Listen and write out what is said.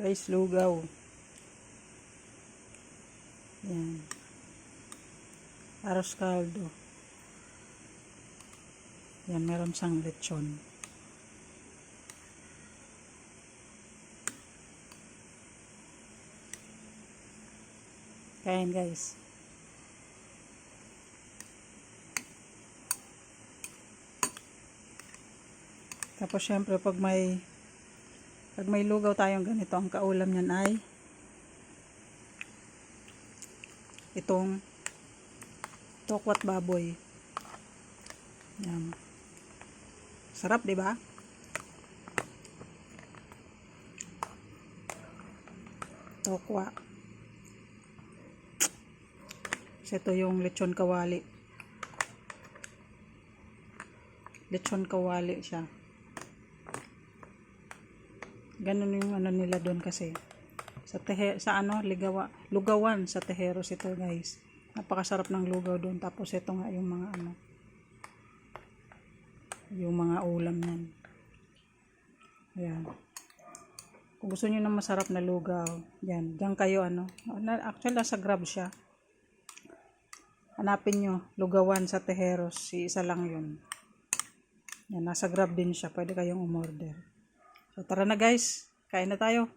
Guys, lugaw. Yan. Arroz caldo. Yan, meron siyang lechon. Kain guys. Tapos syempre pag may lugaw tayong ganito, ang kaulam niyan ay itong tokwat baboy. Yan. Sarap, 'di ba? Tokwa. Kasi ito yung lechon kawali. Lechon kawali siya. Ganun yung ano nila doon kasi. Lugawan sa Tejeros ito, guys. Napakasarap ng lugaw doon. Tapos ito nga yung mga yung mga ulam niyan. Ayan. Kung gusto niyo ng masarap na lugaw, yan, diyan kayo actually nasa Grab siya. Hanapin nyo, lugawan sa Tejeros, isa lang yun. Yan, nasa Grab din siya, pwede kayong umorder. So tara na guys, kain na tayo.